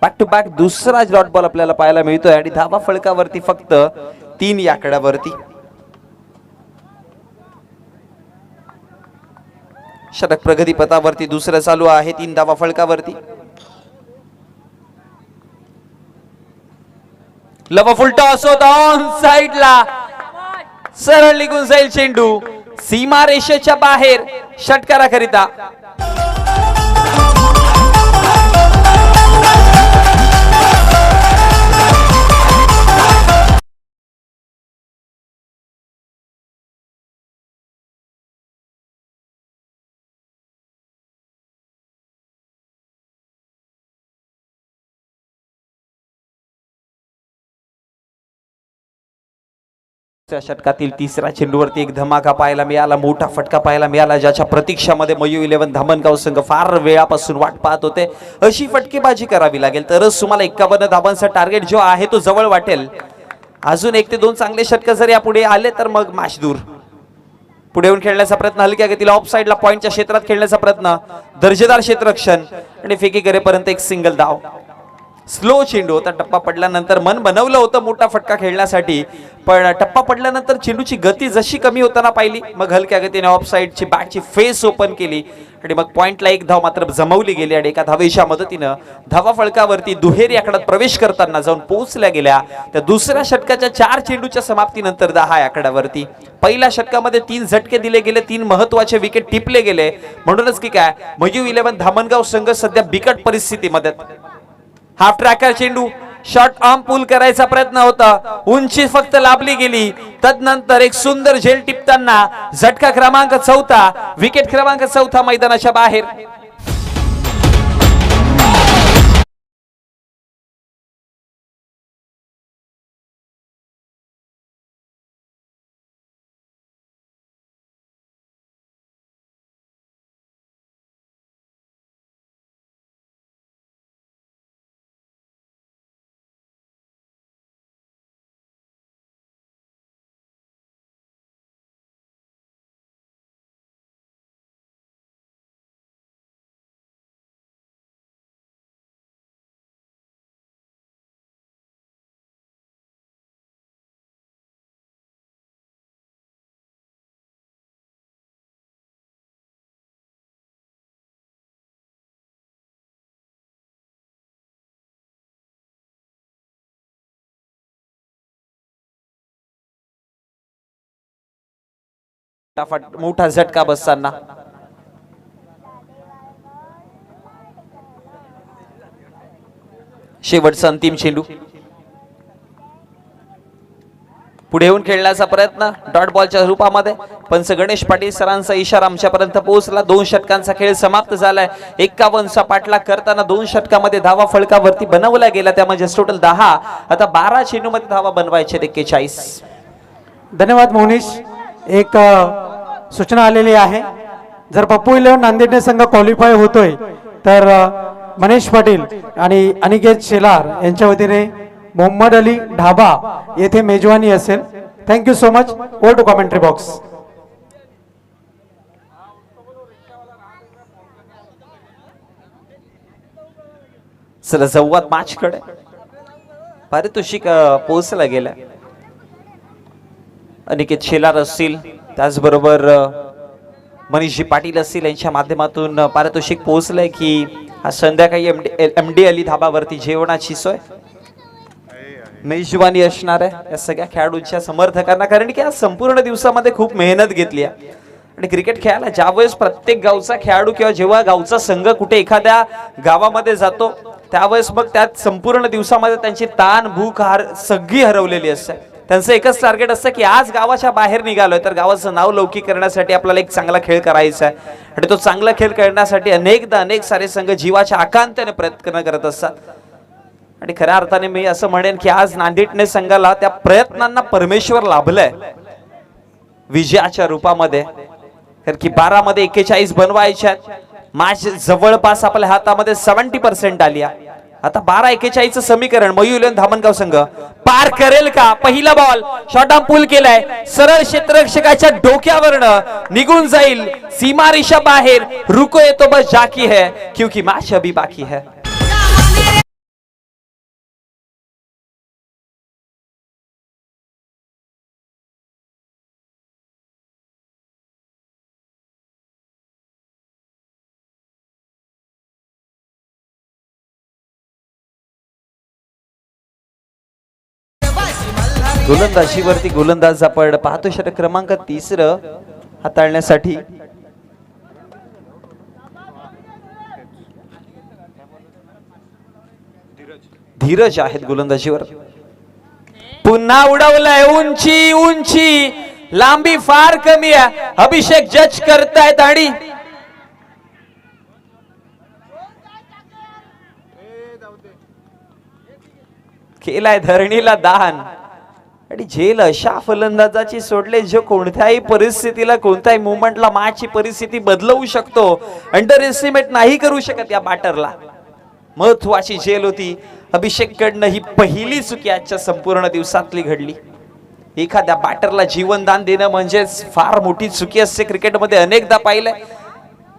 बॅक टू बॅक दुसरा डॉट बॉल आपल्याला पाहायला मिळतोय आणि धावा फळकावरती फक्त 3 या आकड्यावरती. षटक प्रगतीपथावरती दुसरं चालू आहे, 3 धावा फळकावरती. लव फुल टॉस होता ऑन साइडला, सरळ निघून जाईल चेंडू सीमा रेषेच्या बाहेर षटकाराकरिता. षटकातील तिसऱ्या चेंडूवरती एक धमाका पाहायला मिळाला, मोठा फटका पाहायला मिळाला, ज्याच्या प्रतीक्षामध्ये मयू 11 धामणगाव संघ फार वेळापासून वाट पाहत होते. अशी फटकेबाजी करावी लागेल तरच तुम्हाला 51 धावांचा टार्गेट जो आहे तो जवळ वाटेल. अजून 1 ते 2 चांगले षटक जर यापुढे आले तर मग मॅच दूर. पुढे येऊन खेळण्याचा प्रयत्न, हलक्या गतीला ऑफ साइडला पॉइंटच्या क्षेत्रात खेळण्याचा प्रयत्न, दर्जेदार क्षेत्ररक्षण आणि फेकी करेपर्यंत एक सिंगल धाव. स्लो चेंडू होता, टप्पा पडल्यानंतर मन बनवलं होतं मोठा फटका खेळण्यासाठी, पण टप्पा पडल्यानंतर चेंडूची गती जशी कमी होताना पाहिली, मग हलक्या गतीने ऑफ साइडची बॅटची फेस ओपन केली आणि मग पॉइंटला 1 धाव मात्र जमवली गेली आणि एका धावेच्या मदतीनं धावा फळकावरती दुहेरी आकड्यात प्रवेश करताना जाऊन पोहोचल्या गेल्या. त्या दुसऱ्या षटकाच्या 4 चेंडूच्या समाप्तीनंतर 10 आकड्यावरती. पहिल्या षटकामध्ये 3 झटके दिले गेले, 3 महत्वाचे विकेट टिपले गेले. म्हणूनच की काय मयू 11 धामणगाव संघ सध्या बिकट परिस्थितीमध्ये. हाफ ट्रॅकर चेंडू, शॉर्ट आर्म पुल करायचा प्रयत्न होता, उंची फक्त लाभली गेली. तदनंतर एक सुंदर झेल टिपताना झटका क्रमांक 4, विकेट क्रमांक 4 मैदानाच्या बाहेर. मोठा झटका बसताना शेवटचा अंतिम चेंडू. पुढे येऊन खेळण्याचा प्रयत्न डॉट बॉलच्या रूपामध्ये. पंच गणेश पाटील सरांचा इशारा आमच्यापर्यंत पोहोचला. 2 षटकांचा खेळ समाप्त झालाय. 51चा पाठलाग करताना 2 षटकामध्ये धावा फळकावरती बनवल्या गेल्या, त्यामध्ये टोटल 10. आता 12 चेंडूमध्ये धावा बनवायचे 41. धन्यवाद मोहनीश. एक सूचना आलेली आहे, जर पप्पू 11 नांदेडने संघ क्वालिफाय होतोय तर मनीष पाटील आणि अनिकेत शेलार यांच्या वतीने मोहम्मद अली ढाबा येथे मेजवानी असेल. Thank you so much. Over to commentary box. चला संवाद मॅच कडे. पारितोषिक पोहोचला गेला. अनिकेत शेलार असतील, त्याचबरोबर मनीषजी पाटील असतील, यांच्या माध्यमातून पारितोषिक पोहोचलंय की आज संध्याकाळी एमडी अली धाबावरती जेवणाची सोय मेजवानी असणार आहे या सगळ्या खेळाडूंच्या समर्थकांना, कारण की आज संपूर्ण दिवसामध्ये खूप मेहनत घेतली आहे आणि क्रिकेट खेळायला ज्यावेळेस प्रत्येक गावचा खेळाडू किंवा जेव्हा गावचा संघ कुठे एखाद्या गावामध्ये जातो त्यावेळेस मग त्यात संपूर्ण दिवसामध्ये त्यांची ताण भूक हार सगळी हरवलेली असते. त्यांचं एकच टार्गेट असतं की आज गावाच्या बाहेर निघालोय तर गावाचं नाव लौकिक करण्यासाठी आपल्याला एक चांगला खेळ करायचा आहे. आणि तो चांगला खेळ करण्यासाठी अनेकदा अनेक सारे संघ जीवाच्या आकांत्याने प्रयत्न करत असतात. आणि खऱ्या अर्थाने मी असं म्हणेन की आज नांदेडने संघाला त्या प्रयत्नांना परमेश्वर लाभलाय विजयाच्या रूपामध्ये. कारण की 12 मध्ये 41 बनवायच्या मॅच जवळपास आपल्या हातामध्ये 70% आली. आता 12-41 समीकरण मयूर धामणगाव संघ पार करेल का? पहिला बॉल शॉर्ट आर्म पुल केलाय, सरळ क्षेत्ररक्षकाच्या डोक्यावरनं निघून जाईल सीमारेषा बाहेर. रुको ये तो बस जाकी है क्योंकि मॅच अभी बाकी है. गोलंदाजीवरती गोलंदाज आपण पाहतो षटक क्रमांक 3 हाताळण्यासाठी धीरज आहेत गोलंदाजीवर. पुन्हा उडवलंय उंची उंची, लांबी फार कमी आहे. अभिषेक जज करतायत आणि केलाय धरणीला दान. आणि झेल अशा फलंदाजाची सोडले जो कोणत्याही परिस्थितीला कोणत्याही मुवमेंटला मॅचची परिस्थिती बदलवू शकतो. अंडर एस्टिमेट नाही करू शकत या बॅटरला. महत्वाची झेल होती अभिषेक कडनं. ही पहिली चुकी आजच्या संपूर्ण दिवसातली घडली. एखाद्या बॅटरला जीवनदान देणं म्हणजेच फार मोठी चुकी असते. क्रिकेटमध्ये अनेकदा पाहिलंय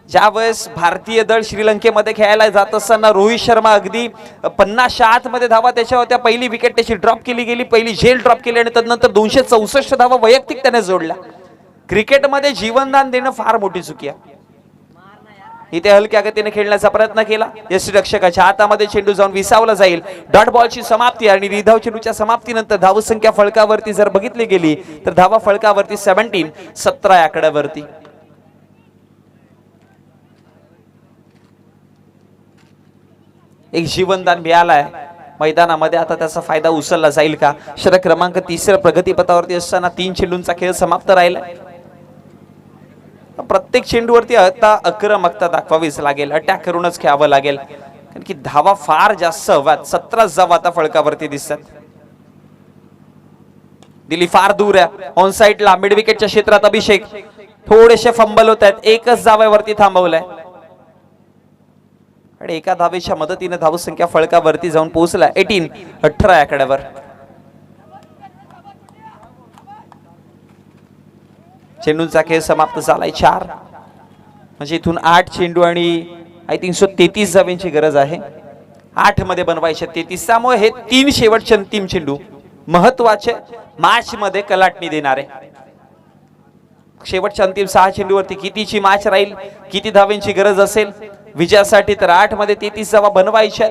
ज्यावेळेस भारतीय दल श्रीलंकेमध्ये खेळायला जात असताना रोहित शर्मा अगदी 50च्या आतमध्ये धावा त्याच्या होत्या. पहिली विकेट त्याची ड्रॉप केली गेली, पहिली झेल ड्रॉप केली आणि तदनंतर 264 धावा वैयक्तिक त्याने जोडल्या. क्रिकेटमध्ये जीवनदान देणं फार मोठी चुकी आहे. इथे हलक्या गतीने खेळण्याचा प्रयत्न केला. यष्टीरक्षकाच्या हातामध्ये चेंडू जाऊन विसावला जाईल. डॉट बॉलची समाप्ती आणि रिधाव चेंडूच्या समाप्तीनंतर धावसंख्या फळकावरती जर बघितली गेली तर धावा फळकावरती 17 या आकड्यावरती. एक जीवनदान मिळालाय मैदानामध्ये. आता त्याचा फायदा उचलला जाईल का? षटक क्रमांक 3 प्रगतीपथावरती असताना 3 चेंडूंचा खेळ समाप्त राहिला. प्रत्येक चेंडूवरती आता आक्रमकता दाखवावीच लागेल, अटॅक करूनच खेळावं लागेल. कारण की धावा फार जास्त हव्यात. 17 धावा आता फळकावरती दिसतात. दिली फार दूर आहे ऑन साइडला. मिड विकेटच्या क्षेत्रात अभिषेक थोडेसे फंबल होत आहेत. एकच धाव्यावरती थांबवलाय आणि एका धावेच्या मदतीने धावसंख्या फळकावरती जाऊन पोहोचला 18 आकड्यावर. चेंडूंचा खेळ समाप्त झालाय 4. म्हणजे इथून 8 चेंडू आणि आय थिंक 33 धावांची गरज आहे. 8 मध्ये बनवायचे 33. त्यामुळे हे 3 शेवटचे अंतिम चेंडू महत्वाचे मॅच मध्ये कलाटणी देणारे. शेवटच्या अंतिम 6 चेंडूवरती कितीची मॅच राहील, किती धावांची गरज असेल विजयासाठी? तर 8 मध्ये 33 धावा बनवायच्या.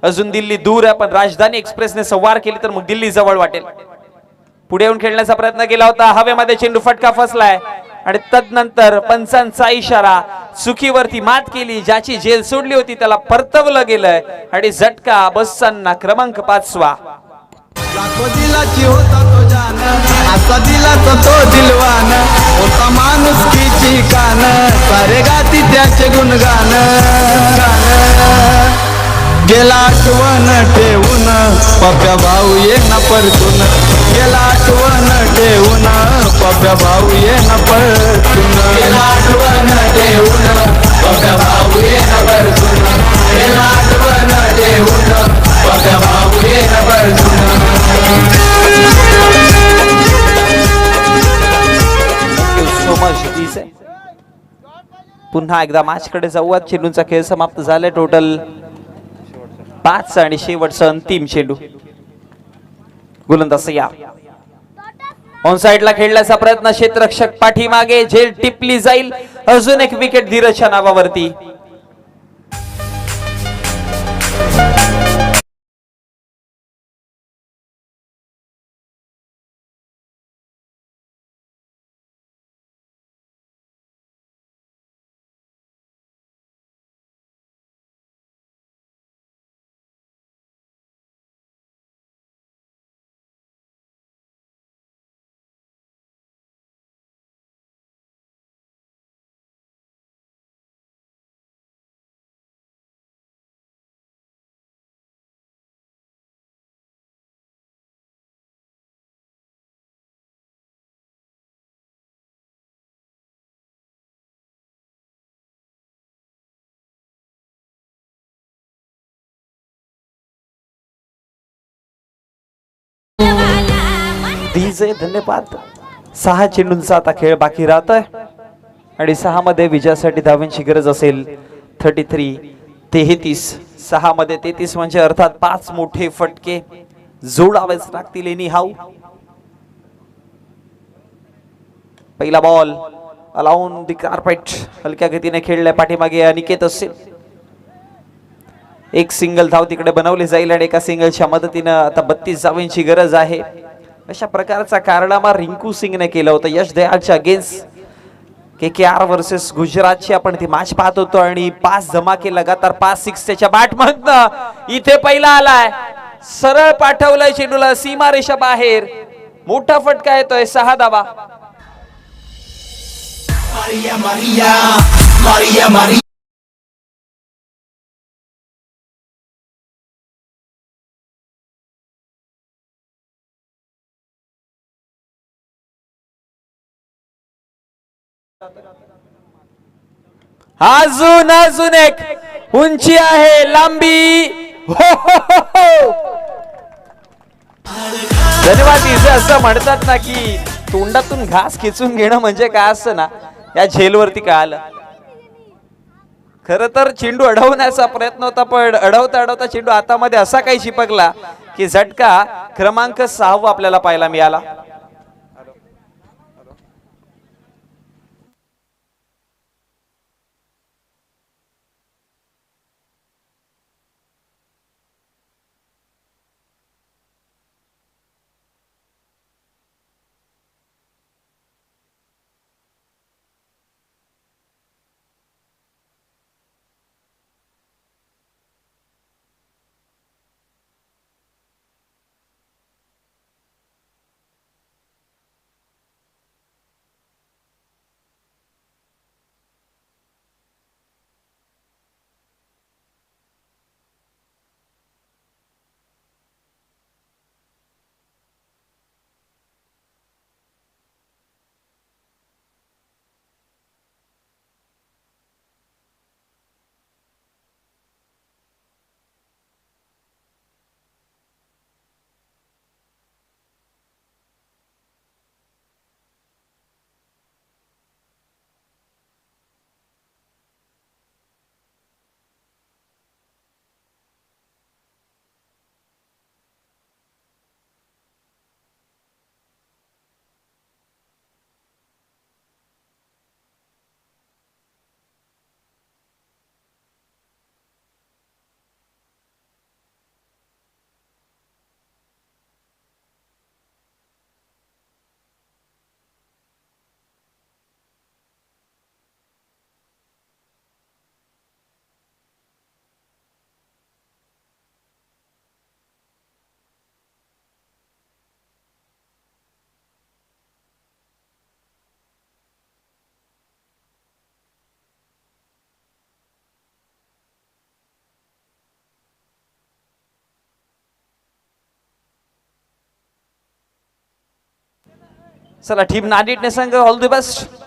अजून दिल्ली दूर आहे, पण राजधानी एक्सप्रेसने सवार केली तर मग दिल्ली जवळ वाटेल. पुढे येऊन खेळण्याचा प्रयत्न केला होता. हवेमध्ये चेंडू फटका फसलाय आणि तदनंतर पंचांचा इशारा. चुकीवरती मात केली. ज्याची झेल सोडली होती त्याला परतवलं गेलंय आणि झटका बसताना क्रमांक 5वा. लाखो दिलाची होता तो जान, असा दिलाचा तो दिलवान, होता माणुसकीची कान, सारे गाती त्याचे गुणगान. गेला आठवण ठेवून पप्या भाऊ ये न परतून, गेला आठवण ठेवून पप्या भाऊ ये न परतून, गेला आठवण ठेवून पप्या भाऊ ये न परतून, गेला आठवण ठेवून पप्या भाऊ ये न परतून. पुन्हा एकदा मॅच कडे जाऊयात. चेंडूंचा खेळ समाप्त झालाय. टोटल 5 आणि शेवटचा अंतिम चेंडू. गोलंदाज या ऑन साइडला खेळण्याचा प्रयत्न. क्षेत्ररक्षक पाठीमागे. झेल टिपली जाईल. अजून एक विकेट धीरजच्या नावावरती. डीजे धन्यवाद. 6 चेंडूंचा आता खेळ बाकी राहतोय आणि 6 मध्ये विजयासाठी धावांची गरज असेल 33. 6 मध्ये 33 म्हणजे अर्थात 5 मोठे फटके जोडावेच लागतील. एनी हाऊ पहिला बॉल अलाउन द कार्पेट हलक्या गतीने खेळलाय पाठीमागे अनिकेत असेल. एक सिंगल धाव तिकडे बनवली जाईल आणि एका सिंगलच्या मदतीनं आता 32 धावांची गरज आहे. अशा प्रकारचा कारनामा रिंकू सिंगने केला होता यश दयाळच्या अगेन्स्ट KKR वर्सेस गुजरातची आपण ती मॅच पाहत होतो आणि 5 धमाके लगातार 5-6 त्याच्या बॅटमधनं इथे पहिला आलाय. सरळ पाठवलंय चेंडूला सीमारेषा बाहेर. मोठा फटका येतोय 6 धावा. अजून एक उंची आहे लांबी. हो हो हो हो. धन्यवाद. इथे असं म्हणतात ना की तोंडातून घास खेचून घेणं म्हणजे काय असतं ना, या झेलवरती कळालं. खर तर चेंडू अडवण्याचा प्रयत्न होता पण अडवता अडवता चेंडू हातामध्ये असा काही चिपकला की झटका क्रमांक 6 आपल्याला पाहायला मिळाला. चला टीम नाडीटने संघ ऑल द बेस्ट.